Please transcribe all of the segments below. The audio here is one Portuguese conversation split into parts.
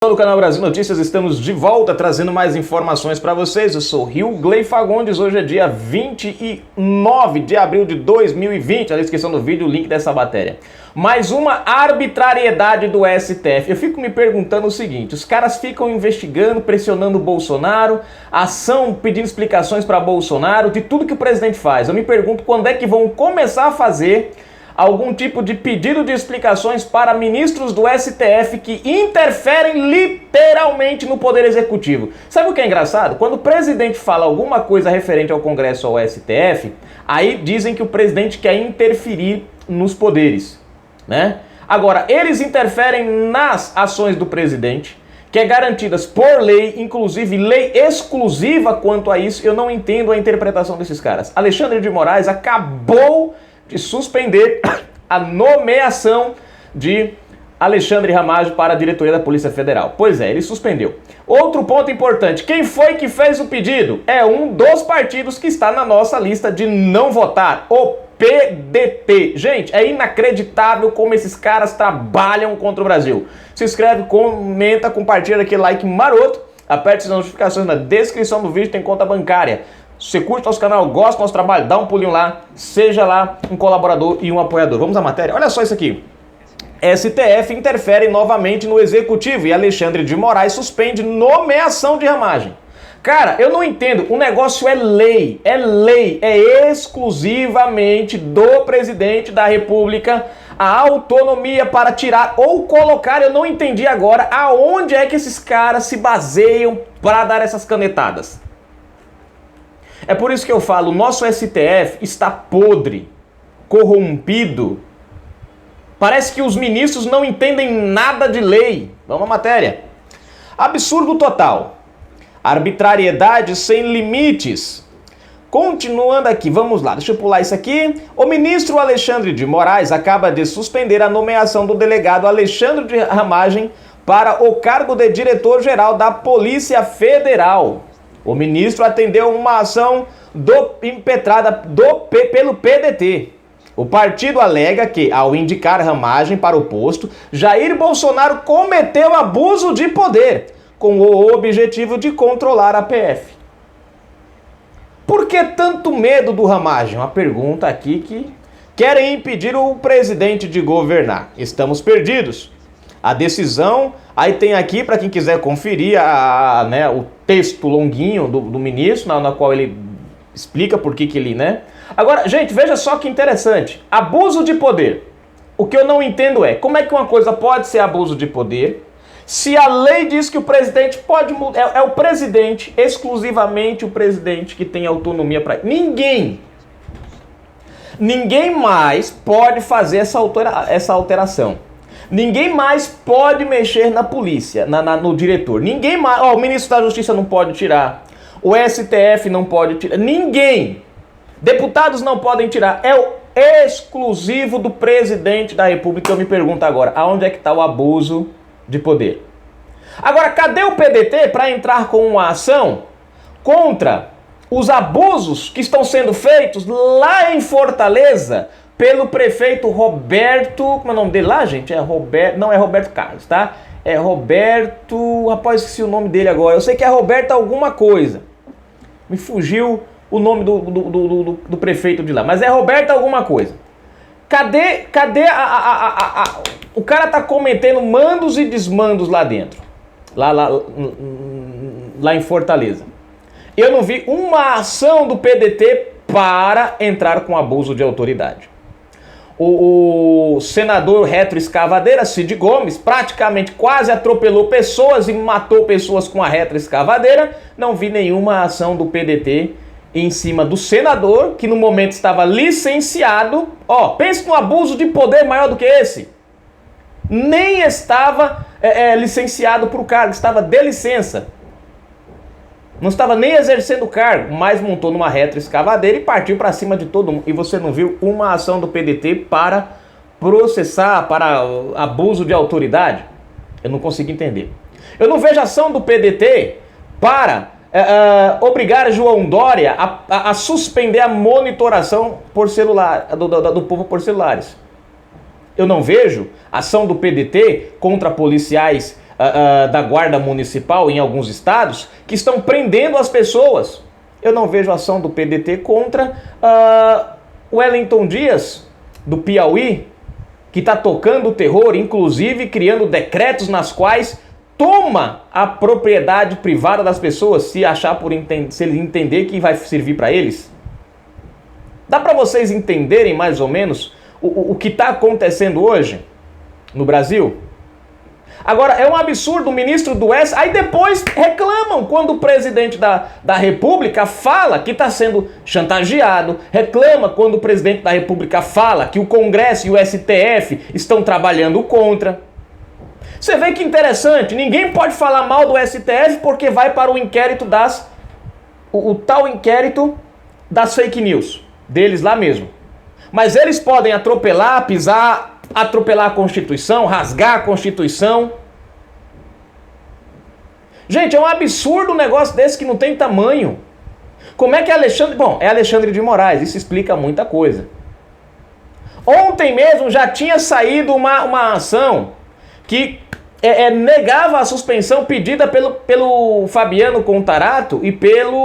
Do canal Brasil Notícias, estamos de volta trazendo mais informações para vocês. Eu sou Rilgley Fagundes, hoje é dia 29 de abril de 2020, na descrição do vídeo o link dessa matéria. Mais uma arbitrariedade do STF. Eu fico me perguntando o seguinte, os caras ficam investigando, pressionando o Bolsonaro, ação pedindo explicações para Bolsonaro, de tudo que o presidente faz. Eu me pergunto quando é que vão começar a fazer algum tipo de pedido de explicações para ministros do STF que interferem literalmente no Poder Executivo. Sabe o que é engraçado? Quando o presidente fala alguma coisa referente ao Congresso ou ao STF, aí dizem que o presidente quer interferir nos poderes, né? Agora, eles interferem nas ações do presidente, que é garantidas por lei, inclusive lei exclusiva quanto a isso. Eu não entendo a interpretação desses caras. Alexandre de Moraes acabou de suspender a nomeação de Alexandre Ramagem para a diretoria da Polícia Federal. Pois é, ele suspendeu. Outro ponto importante, quem foi que fez o pedido? É um dos partidos que está na nossa lista de não votar, o PDT. Gente, é inacreditável como esses caras trabalham contra o Brasil. Se inscreve, comenta, compartilha aquele like maroto, aperte as notificações na descrição do vídeo, tem conta bancária. Se você curte nosso canal, gosta do nosso trabalho, dá um pulinho lá, seja lá um colaborador e um apoiador. Vamos à matéria? Olha só isso aqui. STF interfere novamente no Executivo e Alexandre de Moraes suspende nomeação de Ramagem. Cara, eu não entendo, o negócio é lei, é exclusivamente do presidente da República a autonomia para tirar ou colocar. Eu não entendi agora aonde é que esses caras se baseiam para dar essas canetadas. É por isso que eu falo, o nosso STF está podre, corrompido. Parece que os ministros não entendem nada de lei. Vamos à matéria. Absurdo total. Arbitrariedade sem limites. Continuando aqui, vamos lá, deixa eu pular isso aqui. O ministro Alexandre de Moraes acaba de suspender a nomeação do delegado Alexandre de Ramagem para o cargo de diretor-geral da Polícia Federal. O ministro atendeu uma ação impetrada pelo PDT. O partido alega que, ao indicar Ramagem para o posto, Jair Bolsonaro cometeu abuso de poder, com o objetivo de controlar a PF. Por que tanto medo do Ramagem? Uma pergunta aqui que querem impedir o presidente de governar. Estamos perdidos. A decisão, aí tem aqui, para quem quiser conferir, o texto longuinho do ministro, na qual ele explica por que ele, né? Agora, gente, veja só que interessante. Abuso de poder. O que eu não entendo é, como é que uma coisa pode ser abuso de poder, se a lei diz que o presidente pode mudar, é o presidente, exclusivamente o presidente que tem autonomia para... Ninguém mais pode fazer essa alteração. Ninguém mais pode mexer na polícia, no diretor. Ninguém mais... o ministro da Justiça não pode tirar. O STF não pode tirar. Ninguém. Deputados não podem tirar. É o exclusivo do presidente da República. Eu me pergunto agora, aonde é que está o abuso de poder? Agora, cadê o PDT para entrar com uma ação contra os abusos que estão sendo feitos lá em Fortaleza pelo prefeito Roberto... Como é o nome dele lá, gente? Não é Roberto Carlos, tá? É Roberto... Rapaz, esqueci o nome dele agora. Eu sei que é Roberto alguma coisa. Me fugiu o nome do prefeito de lá. Mas é Roberto alguma coisa. Cadê o cara tá cometendo mandos e desmandos lá dentro. Lá em Fortaleza. Eu não vi uma ação do PDT para entrar com abuso de autoridade. O senador retroescavadeira, Cid Gomes, praticamente quase atropelou pessoas e matou pessoas com a retroescavadeira. Não vi nenhuma ação do PDT em cima do senador, que no momento estava licenciado. Pense num abuso de poder maior do que esse. Nem estava licenciado para o cargo, estava de licença. Não estava nem exercendo o cargo, mas montou numa retroescavadeira e partiu para cima de todo mundo. E você não viu uma ação do PDT para processar, para abuso de autoridade? Eu não consigo entender. Eu não vejo ação do PDT para obrigar João Dória a suspender a monitoração por celular, do povo por celulares. Eu não vejo ação do PDT contra policiais da Guarda Municipal em alguns estados que estão prendendo as pessoas. Eu não vejo ação do PDT contra o Wellington Dias, do Piauí, que está tocando o terror, inclusive criando decretos nas quais toma a propriedade privada das pessoas, se ele entender que vai servir para eles. Dá para vocês entenderem mais ou menos o que está acontecendo hoje no Brasil? Agora, é um absurdo o ministro do S, aí depois reclamam quando o presidente da República fala que está sendo chantageado, reclama quando o presidente da República fala que o Congresso e o STF estão trabalhando contra. Você vê que interessante, ninguém pode falar mal do STF porque vai para o inquérito o tal inquérito das fake news, deles lá mesmo. Mas eles podem atropelar, pisar, atropelar a Constituição, rasgar a Constituição. Gente, é um absurdo um negócio desse que não tem tamanho. Como é que Alexandre... Bom, é Alexandre de Moraes, isso explica muita coisa. Ontem mesmo já tinha saído uma ação que negava a suspensão pedida pelo Fabiano Contarato e pelo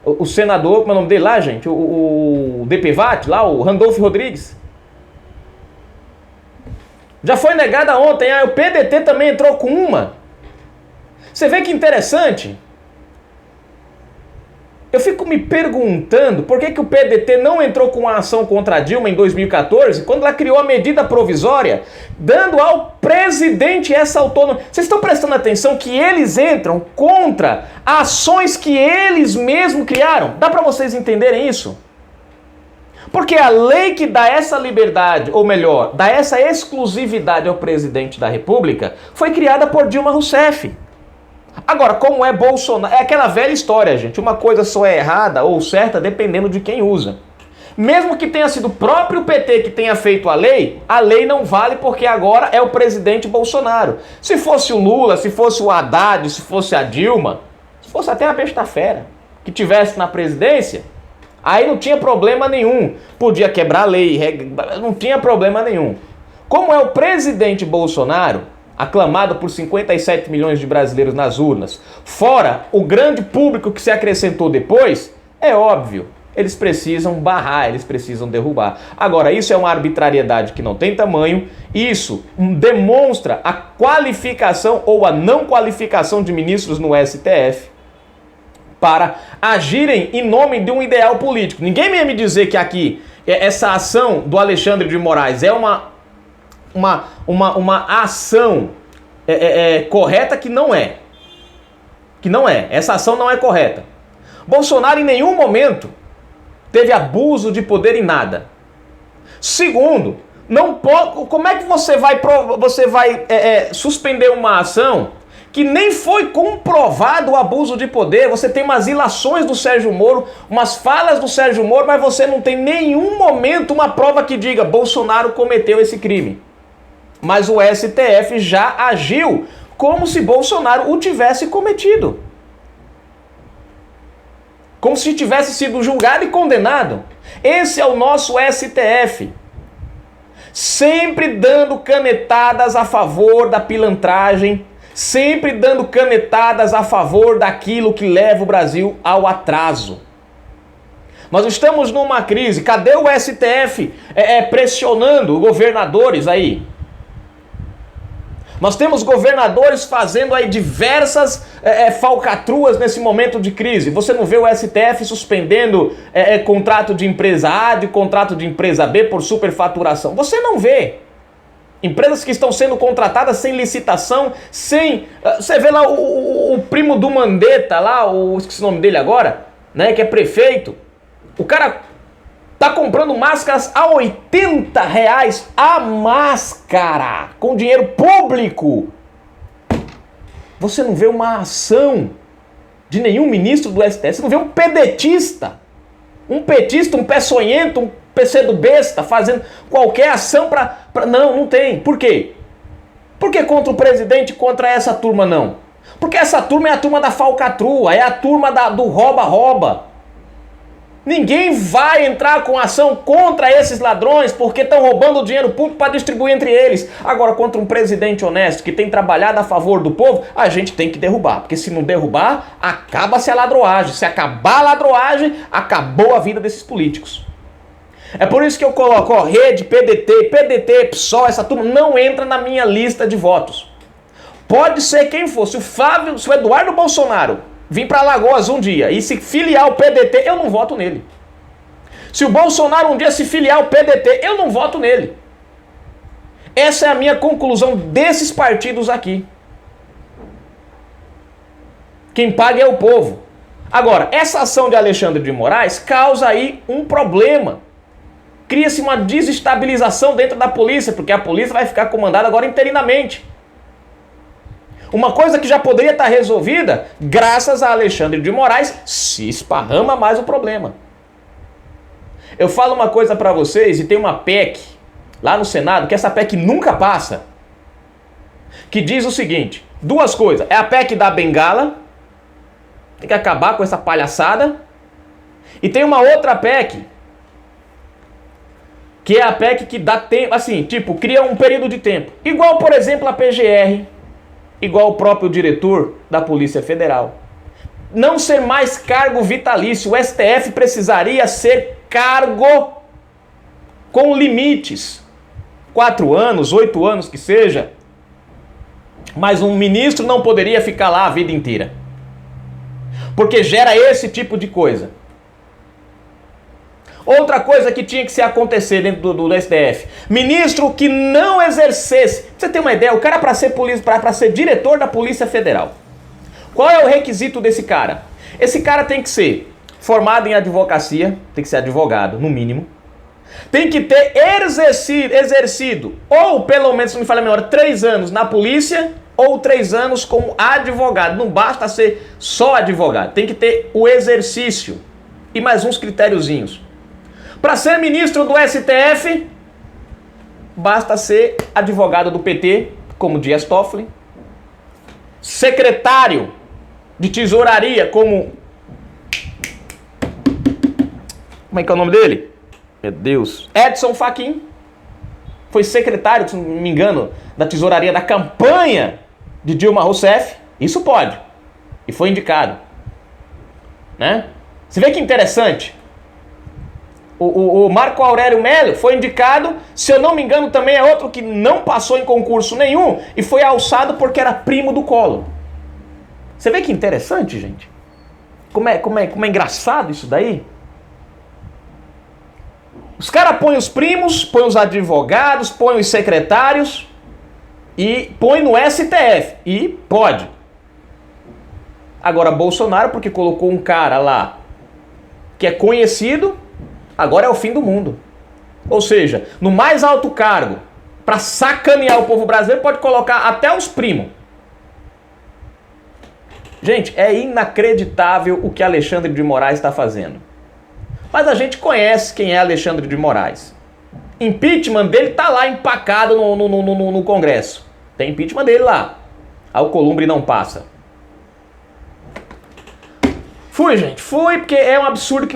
o senador, como é o nome dele lá, gente? O DPVAT, lá, o Randolfo Rodrigues. Já foi negada ontem, o PDT também entrou com uma. Você vê que interessante? Eu fico me perguntando por que o PDT não entrou com uma ação contra a Dilma em 2014, quando ela criou a medida provisória, dando ao presidente essa autonomia. Vocês estão prestando atenção que eles entram contra ações que eles mesmos criaram? Dá para vocês entenderem isso? Porque a lei que dá essa liberdade, ou melhor, dá essa exclusividade ao presidente da República, foi criada por Dilma Rousseff. Agora, como é Bolsonaro... É aquela velha história, gente. Uma coisa só é errada ou certa dependendo de quem usa. Mesmo que tenha sido o próprio PT que tenha feito a lei não vale porque agora é o presidente Bolsonaro. Se fosse o Lula, se fosse o Haddad, se fosse a Dilma, se fosse até a besta fera que tivesse na presidência, aí não tinha problema nenhum. Podia quebrar a lei, não tinha problema nenhum. Como é o presidente Bolsonaro, aclamado por 57 milhões de brasileiros nas urnas, fora o grande público que se acrescentou depois, é óbvio, eles precisam barrar, eles precisam derrubar. Agora, isso é uma arbitrariedade que não tem tamanho, isso demonstra a qualificação ou a não qualificação de ministros no STF para agirem em nome de um ideal político. Ninguém vai me dizer que aqui essa ação do Alexandre de Moraes é uma ação correta que não é. Que não é. Essa ação não é correta. Bolsonaro em nenhum momento teve abuso de poder em nada. Segundo, não pode, como é que você vai suspender uma ação que nem foi comprovado o abuso de poder? Você tem umas ilações do Sérgio Moro, umas falas do Sérgio Moro, mas você não tem em nenhum momento uma prova que diga Bolsonaro cometeu esse crime. Mas o STF já agiu como se Bolsonaro o tivesse cometido. Como se tivesse sido julgado e condenado. Esse é o nosso STF. Sempre dando canetadas a favor da pilantragem, sempre dando canetadas a favor daquilo que leva o Brasil ao atraso. Nós estamos numa crise. Cadê o STF pressionando governadores aí? Nós temos governadores fazendo aí diversas falcatruas nesse momento de crise. Você não vê o STF suspendendo contrato de empresa A, de contrato de empresa B por superfaturação. Você não vê. Empresas que estão sendo contratadas sem licitação, sem... Você vê lá o primo do Mandetta lá, esqueci o nome dele agora, né, que é prefeito. O cara tá comprando máscaras a R$80 a máscara, com dinheiro público. Você não vê uma ação de nenhum ministro do STF, você não vê um pedetista, um petista, um peçonhento, um PC do besta fazendo qualquer ação para... Não tem. Por quê? Por que contra o presidente, contra essa turma não? Porque essa turma é a turma da falcatrua, é a turma do rouba-rouba. Ninguém vai entrar com ação contra esses ladrões porque estão roubando o dinheiro público para distribuir entre eles. Agora, contra um presidente honesto que tem trabalhado a favor do povo, a gente tem que derrubar. Porque se não derrubar, acaba-se a ladroagem. Se acabar a ladroagem, acabou a vida desses políticos. É por isso que eu coloco, ó, Rede, PDT, PSOL, essa turma não entra na minha lista de votos. Pode ser quem for. Se o Eduardo Bolsonaro vir para Alagoas um dia e se filiar ao PDT, eu não voto nele. Se o Bolsonaro um dia se filiar ao PDT, eu não voto nele. Essa é a minha conclusão desses partidos aqui. Quem paga é o povo. Agora, essa ação de Alexandre de Moraes causa aí um problema. Cria-se uma desestabilização dentro da polícia, porque a polícia vai ficar comandada agora interinamente. Uma coisa que já poderia estar resolvida, graças a Alexandre de Moraes, se esparrama mais o problema. Eu falo uma coisa para vocês, e tem uma PEC lá no Senado, que essa PEC nunca passa, que diz o seguinte, duas coisas, é a PEC da bengala, tem que acabar com essa palhaçada, e tem uma outra PEC, que é a PEC que dá tempo, assim, tipo, cria um período de tempo, igual, por exemplo, a PGR, igual o próprio diretor da Polícia Federal. Não ser mais cargo vitalício. O STF precisaria ser cargo com limites. 4 anos, 8 anos que seja. Mas um ministro não poderia ficar lá a vida inteira. Porque gera esse tipo de coisa. Outra coisa que tinha que se acontecer dentro do STF. Ministro que não exercesse. Pra você ter uma ideia, o cara para ser diretor da Polícia Federal. Qual é o requisito desse cara? Esse cara tem que ser formado em advocacia, tem que ser advogado, no mínimo. Tem que ter exercido, ou pelo menos, se não me falha a memória, 3 anos na polícia, ou 3 anos como advogado. Não basta ser só advogado, tem que ter o exercício. E mais uns critériozinhos. Para ser ministro do STF, basta ser advogado do PT, como Dias Toffoli, secretário de tesouraria, como é que é o nome dele? Meu Deus. Edson Fachin, foi secretário, se não me engano, da tesouraria da campanha de Dilma Rousseff. Isso pode. E foi indicado. Né? Você vê que interessante? O Marco Aurélio Melo foi indicado, se eu não me engano, também é outro que não passou em concurso nenhum e foi alçado porque era primo do Collor. Você vê que interessante, gente? Como é engraçado isso daí? Os caras põem os primos, põem os advogados, põem os secretários e põem no STF. E pode. Agora Bolsonaro, porque colocou um cara lá que é conhecido, agora é o fim do mundo. Ou seja, no mais alto cargo, para sacanear o povo brasileiro, pode colocar até os primos. Gente, é inacreditável o que Alexandre de Moraes está fazendo. Mas a gente conhece quem é Alexandre de Moraes. Impeachment dele tá lá empacado no Congresso. Tem impeachment dele lá. Alcolumbre não passa. Fui, gente. Fui, porque é um absurdo que